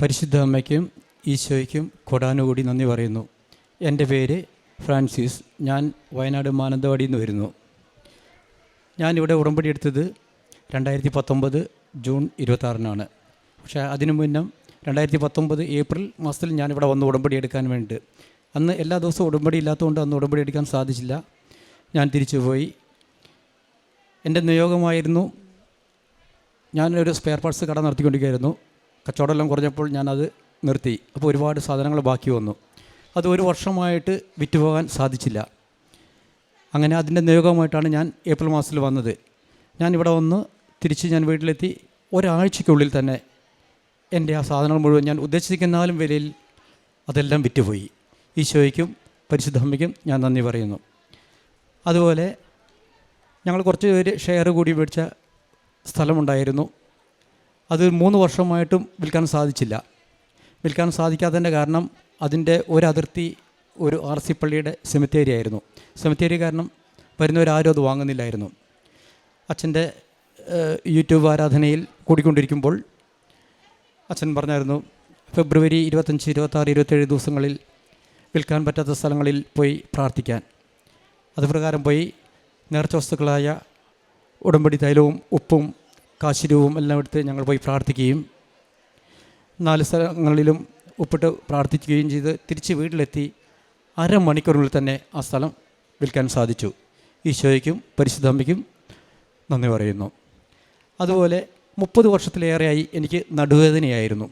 പരിശുദ്ധ അമ്മയ്ക്കും ഈശോയ്ക്കും കൊടാനുകൂടി നന്ദി പറയുന്നു. എൻ്റെ പേര് ഫ്രാൻസിസ്. ഞാൻ വയനാട് മാനന്തവാടിയിൽ നിന്ന് വരുന്നു. ഞാനിവിടെ ഉടമ്പടി എടുത്തത് 2019 ജൂൺ 26-നാണ്. പക്ഷേ അതിനു മുന്നേ 2019 ഏപ്രിൽ മാസത്തിൽ ഞാനിവിടെ വന്ന് ഉടമ്പടി എടുക്കാൻ വേണ്ടിയിട്ട്. അന്ന് എല്ലാ ദിവസവും ഉടമ്പടി ഇല്ലാത്തതുകൊണ്ട് അന്ന് ഉടമ്പടി എടുക്കാൻ സാധിച്ചില്ല. ഞാൻ തിരിച്ചു പോയി. എൻ്റെ നിയോഗമായിരുന്നു, ഞാനൊരു സ്പെയർ പാർട്സ് കട നടത്തിക്കൊണ്ടിരിക്കുകയായിരുന്നു. കച്ചവടമെല്ലാം കുറഞ്ഞപ്പോൾ ഞാനത് നിർത്തി. അപ്പോൾ ഒരുപാട് സാധനങ്ങൾ ബാക്കി വന്നു. അത് ഒരു വർഷമായിട്ട് വിറ്റുപോകാൻ സാധിച്ചില്ല. അങ്ങനെ അതിൻ്റെ നിയോഗമായിട്ടാണ് ഞാൻ ഏപ്രിൽ മാസത്തിൽ വന്നത്. ഞാനിവിടെ വന്ന് തിരിച്ച് ഞാൻ വീട്ടിലെത്തി. ഒരാഴ്ചയ്ക്കുള്ളിൽ തന്നെ എൻ്റെ ആ സാധനങ്ങൾ മുഴുവൻ ഞാൻ ഉദ്ദേശിക്കുന്നാലും വിലയിൽ അതെല്ലാം വിറ്റുപോയി. ഈശോയ്ക്കും പരിശുദ്ധ അമ്മയ്ക്കും ഞാൻ നന്ദി പറയുന്നു. അതുപോലെ ഞങ്ങൾ കുറച്ച് പേര് ഷെയർ കൂടി മേടിച്ച സ്ഥലമുണ്ടായിരുന്നു. അത് 3 വർഷമായിട്ടും വിൽക്കാൻ സാധിച്ചില്ല. വിൽക്കാൻ സാധിക്കാത്തതിൻ്റെ കാരണം അതിൻ്റെ ഒരതിർത്തി ഒരു RC പള്ളിയുടെ സെമിത്തേരി ആയിരുന്നു. സെമിത്തേരി കാരണം വരുന്നവരാരും അത് വാങ്ങുന്നില്ലായിരുന്നു. അച്ഛൻ്റെ യൂട്യൂബ് ആരാധനയിൽ കൂടിക്കൊണ്ടിരിക്കുമ്പോൾ അച്ഛൻ പറഞ്ഞായിരുന്നു, ഫെബ്രുവരി 25, 26, 27 ദിവസങ്ങളിൽ വിൽക്കാൻ പറ്റാത്ത സ്ഥലങ്ങളിൽ പോയി പ്രാർത്ഥിക്കാൻ. അതുപ്രകാരം പോയി നേർച്ച വസ്തുക്കളായ ഉടമ്പടി തൈലവും ഉപ്പും കാശിരവും എല്ലാം എടുത്ത് ഞങ്ങൾ പോയി പ്രാർത്ഥിക്കുകയും 4 സ്ഥലങ്ങളിലും ഉപ്പിട്ട് പ്രാർത്ഥിക്കുകയും ചെയ്ത് തിരിച്ച് വീട്ടിലെത്തി. അരമണിക്കൂറിനുള്ളിൽ തന്നെ ആ സ്ഥലം വിൽക്കാൻ സാധിച്ചു. ഈശോയ്ക്കും പരിശുദ്ധ അമ്മയ്ക്കും നന്ദി പറയുന്നു. അതുപോലെ 30 വർഷത്തിലേറെയായി എനിക്ക് നടുവേദനയായിരുന്നു.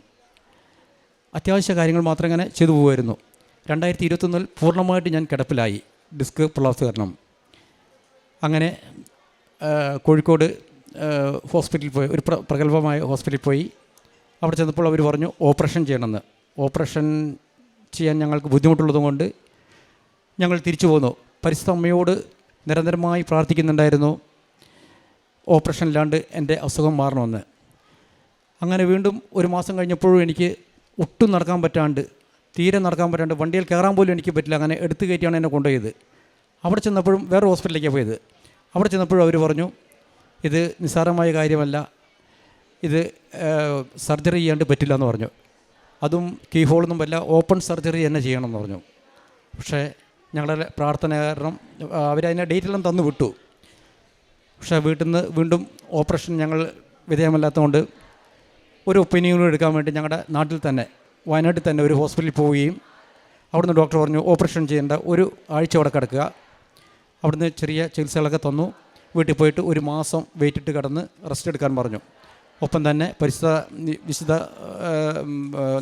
അത്യാവശ്യ കാര്യങ്ങൾ മാത്രം ഇങ്ങനെ ചെയ്തു പോകുമായിരുന്നു. 2021 പൂർണ്ണമായിട്ട് ഞാൻ കിടപ്പിലായി, ഡിസ്ക് പ്രൊലാപ്സ് കാരണം. അങ്ങനെ കോഴിക്കോട് ഹോസ്പിറ്റലിൽ പോയി, ഒരു പ്രഗത്ഭമായ ഹോസ്പിറ്റലിൽ പോയി. അവിടെ ചെന്നപ്പോൾ അവർ പറഞ്ഞു ഓപ്പറേഷൻ ചെയ്യണമെന്ന്. ഓപ്പറേഷൻ ചെയ്യാൻ ഞങ്ങൾക്ക് ബുദ്ധിമുട്ടുള്ളതുകൊണ്ട് ഞങ്ങൾ തിരിച്ചു പോന്നു. പരിശുദ്ധ അമ്മയോട് നിരന്തരമായി പ്രാർത്ഥിക്കുന്നുണ്ടായിരുന്നു ഓപ്പറേഷൻ ഇല്ലാണ്ട് എൻ്റെ അസുഖം മാറണമെന്ന്. അങ്ങനെ വീണ്ടും 1 മാസം കഴിഞ്ഞപ്പോഴും എനിക്ക് ഒട്ടും നടക്കാൻ പറ്റാണ്ട്, തീരെ നടക്കാൻ പറ്റാണ്ട്, വണ്ടിയിൽ കയറാൻ പോലും എനിക്ക് പറ്റില്ല. അങ്ങനെ എടുത്തു കയറ്റിയാണ് എന്നെ കൊണ്ടുപോയത്. അവിടെ ചെന്നപ്പോഴും വേറെ ഹോസ്പിറ്റലിലേക്കാണ് പോയത്. അവിടെ ചെന്നപ്പോഴും അവർ പറഞ്ഞു ഇത് നിസ്സാരമായ കാര്യമല്ല, ഇത് സർജറി ചെയ്യാണ്ട് പറ്റില്ല എന്ന് പറഞ്ഞു. അതും കീ ഹോളൊന്നും പറ്റില്ല, ഓപ്പൺ സർജറി തന്നെ ചെയ്യണമെന്ന് പറഞ്ഞു. പക്ഷേ ഞങ്ങളുടെ പ്രാർത്ഥന കാരണം അവരതിനെ ഡേറ്റെല്ലാം തന്നു വിട്ടു. പക്ഷേ വീട്ടിൽ നിന്ന് വീണ്ടും ഓപ്പറേഷൻ ഞങ്ങൾ വിധേയമല്ലാത്തതുകൊണ്ട് ഒരു ഒപ്പീനിയനും എടുക്കാൻ വേണ്ടി ഞങ്ങളുടെ നാട്ടിൽ തന്നെ, വയനാട്ടിൽ തന്നെ ഒരു ഹോസ്പിറ്റലിൽ പോവുകയും അവിടുന്ന് ഡോക്ടർ പറഞ്ഞു ഓപ്പറേഷൻ ചെയ്യേണ്ട, 1 ആഴ്ച അവിടെ കിടക്കുക. അവിടുന്ന് ചെറിയ ചികിത്സകളൊക്കെ തന്നു. വീട്ടിൽ പോയിട്ട് 1 മാസം വെയിറ്റിട്ട് കിടന്ന് റെസ്റ്റ് എടുക്കാൻ പറഞ്ഞു. ഒപ്പം തന്നെ വിശുദ്ധ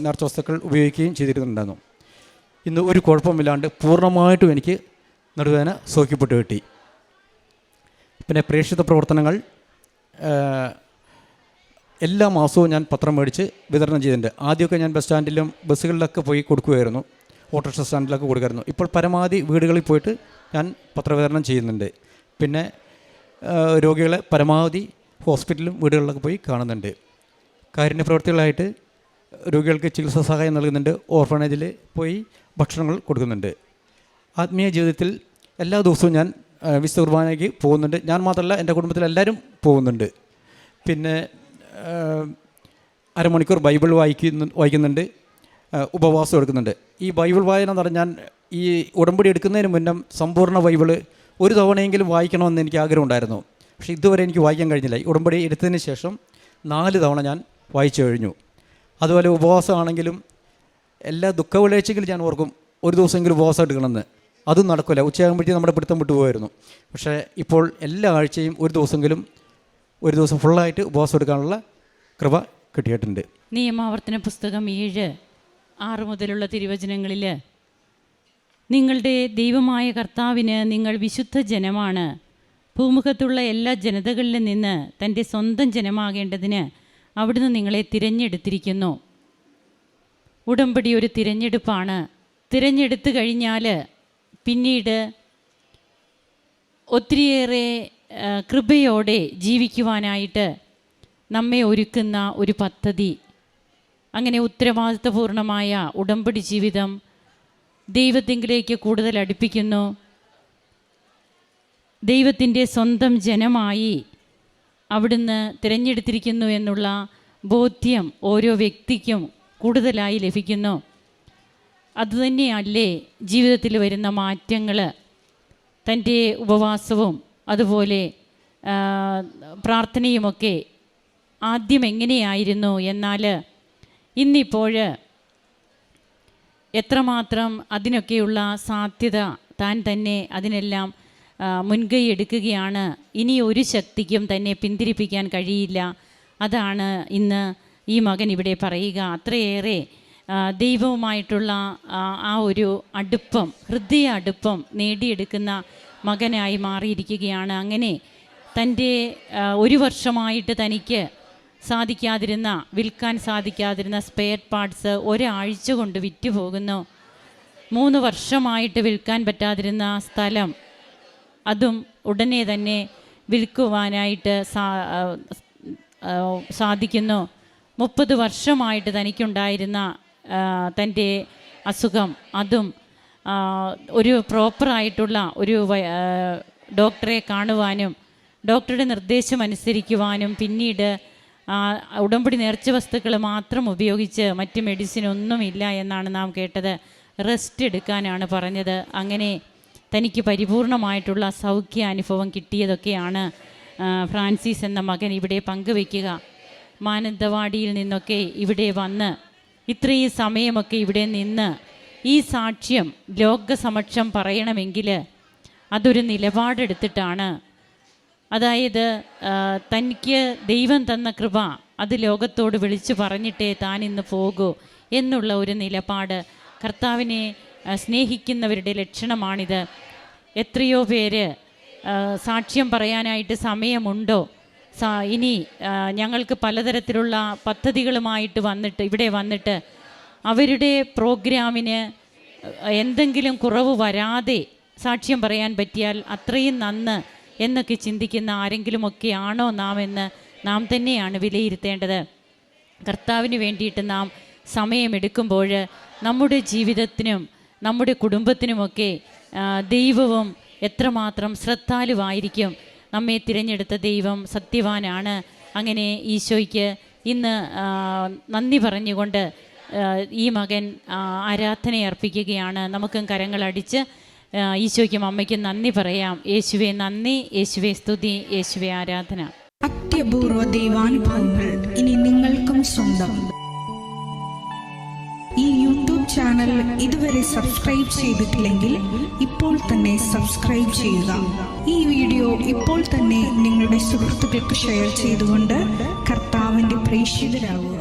നേർച്ച വസ്തുക്കൾ ഉപയോഗിക്കുകയും ചെയ്തിരുന്നുണ്ടായിരുന്നു. ഇന്ന് ഒരു കുഴപ്പമില്ലാണ്ട് പൂർണ്ണമായിട്ടും എനിക്ക് നടുവേദന സൗഖ്യപ്പെട്ട് കിട്ടി. പിന്നെ പ്രേക്ഷിത പ്രവർത്തനങ്ങൾ എല്ലാ മാസവും ഞാൻ പത്രം മേടിച്ച് വിതരണം ചെയ്തിട്ടുണ്ട്. ആദ്യമൊക്കെ ഞാൻ ബസ് സ്റ്റാൻഡിലും ബസ്സുകളിലൊക്കെ പോയി കൊടുക്കുമായിരുന്നു, ഓട്ടോറിക്ഷ സ്റ്റാൻഡിലൊക്കെ കൊടുക്കുമായിരുന്നു. ഇപ്പോൾ പരമാവധി വീടുകളിൽ പോയിട്ട് ഞാൻ പത്രവിതരണം ചെയ്യുന്നുണ്ട്. പിന്നെ രോഗികളെ പരമാവധി ഹോസ്പിറ്റലും വീടുകളിലൊക്കെ പോയി കാണുന്നുണ്ട്. കാരുണ്യ പ്രവർത്തികളായിട്ട് രോഗികൾക്ക് ചികിത്സാ സഹായം നൽകുന്നുണ്ട്. ഓർഫണേജിൽ പോയി ഭക്ഷണങ്ങൾ കൊടുക്കുന്നുണ്ട്. ആത്മീയ ജീവിതത്തിൽ എല്ലാ ദിവസവും ഞാൻ വിശുദ്ധ കുർബാനയ്ക്ക് പോകുന്നുണ്ട്. ഞാൻ മാത്രമല്ല, എൻ്റെ കുടുംബത്തിലെല്ലാവരും പോകുന്നുണ്ട്. പിന്നെ അരമണിക്കൂർ ബൈബിൾ വായിക്കുന്നുണ്ട്, ഉപവാസം എടുക്കുന്നുണ്ട്. ഈ ബൈബിൾ വായന എന്ന് പറഞ്ഞാൽ ഈ ഉടമ്പടി എടുക്കുന്നതിന് മുന്നേ സമ്പൂർണ്ണ ബൈബിള് ഒരു തവണയെങ്കിലും വായിക്കണമെന്ന് എനിക്ക് ആഗ്രഹമുണ്ടായിരുന്നു. പക്ഷേ ഇതുവരെ എനിക്ക് വായിക്കാൻ കഴിഞ്ഞില്ല. ഈ ഉടമ്പടി എടുത്തതിന് ശേഷം 4 തവണ ഞാൻ വായിച്ചു കഴിഞ്ഞു. അതുപോലെ ഉപവാസമാണെങ്കിലും എല്ലാ ദുഃഖവെള്ളിയാഴ്ചയെങ്കിലും ഞാൻ ഓർക്കും ഒരു ദിവസമെങ്കിലും ഉപവാസം എടുക്കണമെന്ന്. അതും നടക്കില്ല, ഉച്ചയാകുമ്പോഴത്തേക്കും നമ്മുടെ പിടുത്തം വിട്ടുപോയിരുന്നു. പക്ഷേ ഇപ്പോൾ എല്ലാ ആഴ്ചയും ഒരു ദിവസം ഫുള്ളായിട്ട് ഉപവാസം എടുക്കാനുള്ള കൃപ കിട്ടിയിട്ടുണ്ട്. നിയമാവർത്തന പുസ്തകം 7:6 മുതലുള്ള തിരുവചനങ്ങളിൽ നിങ്ങളുടെ ദൈവമായ കർത്താവിന് നിങ്ങൾ വിശുദ്ധ ജനമാണ്, ഭൂമുഖത്തുള്ള എല്ലാ ജനതകളിലും നിന്ന് തൻ്റെ സ്വന്തം ജനമാകേണ്ടതിന് അവിടുന്ന് നിങ്ങളെ തിരഞ്ഞെടുത്തിരിക്കുന്നു. ഉടമ്പടി ഒരു തിരഞ്ഞെടുപ്പാണ്. തിരഞ്ഞെടുത്തു കഴിഞ്ഞാൽ പിന്നീട് ഒത്തിരിയേറെ കൃപയോടെ ജീവിക്കുവാനായിട്ട് നമ്മെ ഒരുക്കുന്ന ഒരു പദ്ധതി. അങ്ങനെ ഉത്തരവാദിത്വപൂർണമായ ഉടമ്പടി ജീവിതം ദൈവത്തിങ്കിലേക്ക് കൂടുതൽ അടുപ്പിക്കുന്നു. ദൈവത്തിൻ്റെ സ്വന്തം ജനമായി അവിടുന്ന് തിരഞ്ഞെടുത്തിരിക്കുന്നു എന്നുള്ള ബോധ്യം ഓരോ വ്യക്തിക്കും കൂടുതലായി ലഭിക്കുന്നു. അതുതന്നെയല്ലേ ജീവിതത്തിൽ വരുന്ന മാറ്റങ്ങൾ. തൻ്റെ ഉപവാസവും അതുപോലെ പ്രാർത്ഥനയുമൊക്കെ ആദ്യം എങ്ങനെയായിരുന്നു, എന്നാൽ ഇന്നിപ്പോൾ എത്രമാത്രം അതിനൊക്കെയുള്ള സാധ്യത താൻ തന്നെ അതിനെല്ലാം മുൻകൈ എടുക്കുകയാണ്. ഇനി ഒരു ശക്തിക്കും തന്നെ പിന്തിരിപ്പിക്കാൻ കഴിയില്ല. അതാണ് ഇന്ന് ഈ മകൻ ഇവിടെ പറയുക. അത്രയേറെ ദൈവവുമായിട്ടുള്ള ആ ഒരു അടുപ്പം, ഹൃദയ അടുപ്പം നേടിയെടുക്കുന്ന മകനായി മാറിയിരിക്കുകയാണ്. അങ്ങനെ തൻ്റെ 1 വർഷമായിട്ട് തനിക്ക് വിൽക്കാൻ സാധിക്കാതിരുന്ന സ്പെയർ പാർട്സ് ഒരാഴ്ച കൊണ്ട് വിറ്റുപോകുന്നു. 3 വർഷമായിട്ട് വിൽക്കാൻ പറ്റാതിരുന്ന സ്ഥലം, അതും ഉടനെ തന്നെ വിൽക്കുവാനായിട്ട് സാധിക്കുന്നു. 30 വർഷമായിട്ട് തനിക്കുണ്ടായിരുന്ന തൻ്റെ അസുഖം, അതും ഒരു പ്രോപ്പറായിട്ടുള്ള ഒരു ഡോക്ടറെ കാണുവാനും ഡോക്ടറുടെ നിർദ്ദേശം അനുസരിക്കുവാനും പിന്നീട് ഉടമ്പടി നേർച്ച വസ്തുക്കൾ മാത്രം ഉപയോഗിച്ച് മറ്റ് മെഡിസിൻ ഒന്നുമില്ല എന്നാണ് നാം കേട്ടത്. റെസ്റ്റ് എടുക്കാനാണ് പറഞ്ഞത്. അങ്ങനെ തനിക്ക് പരിപൂർണമായിട്ടുള്ള സൗഖ്യ അനുഭവം കിട്ടിയതൊക്കെയാണ് ഫ്രാൻസിസ് എന്ന മകൻ ഇവിടെ പങ്കുവയ്ക്കുക. മാനന്തവാടിയിൽ നിന്നൊക്കെ ഇവിടെ വന്ന് ഇത്രയും സമയമൊക്കെ ഇവിടെ നിന്ന് ഈ സാക്ഷ്യം ലോകസമക്ഷം പറയണമെങ്കിൽ അതൊരു നിലപാടെടുത്തിട്ടാണ്. അതായത് തനിക്ക് ദൈവം തന്ന കൃപ അത് ലോകത്തോട് വിളിച്ചു പറഞ്ഞിട്ടേ താൻ ഇന്ന് പോകൂ എന്നുള്ള ഒരു നിലപാട്. കർത്താവിനെ സ്നേഹിക്കുന്നവരുടെ ലക്ഷണമാണിത്. എത്രയോ പേര് സാക്ഷ്യം പറയാനായിട്ട് സമയമുണ്ടോ, ഇനി ഞങ്ങൾക്ക് പലതരത്തിലുള്ള പദ്ധതികളുമായിട്ട് ഇവിടെ വന്നിട്ട് അവരുടെ പ്രോഗ്രാമിന് എന്തെങ്കിലും കുറവ് വരാതെ സാക്ഷ്യം പറയാൻ പറ്റിയാൽ അത്രയും നന്ന് എന്നൊക്കെ ചിന്തിക്കുന്ന ആരെങ്കിലുമൊക്കെ ആണോ നാം എന്ന് നാം തന്നെയാണ് വിലയിരുത്തേണ്ടത്. കർത്താവിന് വേണ്ടിയിട്ട് നാം സമയമെടുക്കുമ്പോൾ നമ്മുടെ ജീവിതത്തിനും നമ്മുടെ കുടുംബത്തിനുമൊക്കെ ദൈവവും എത്രമാത്രം ശ്രദ്ധാലുവായിരിക്കും. നമ്മെ തിരഞ്ഞെടുത്ത ദൈവം സത്യവാനാണ്. അങ്ങനെ ഈശോയ്ക്ക് ഇന്ന് നന്ദി പറഞ്ഞുകൊണ്ട് ഈ മകൻ ആരാധന അർപ്പിക്കുകയാണ്. നമുക്കും കരങ്ങളടിച്ച് ഈശോയ്ക്കും അമ്മയ്ക്കും നന്ദി പറയാം. യേശുവേ നന്ദി, യേശുവേ സ്തുതി, യേശുവേ ആരാധന. അത്യപൂർവ ദൈവാനുഭവങ്ങൾ ഇനി നിങ്ങൾക്കും സ്വന്തം. ഈ യൂട്യൂബ് ചാനൽ ഇതുവരെ സബ്സ്ക്രൈബ് ചെയ്തിട്ടില്ലെങ്കിൽ ഇപ്പോൾ തന്നെ സബ്സ്ക്രൈബ് ചെയ്യുക. ഈ വീഡിയോ ഇപ്പോൾ തന്നെ നിങ്ങളുടെ സുഹൃത്തുക്കൾക്ക് ഷെയർ ചെയ്തുകൊണ്ട് കർത്താവിൻ്റെ പ്രേക്ഷിതരാകുക.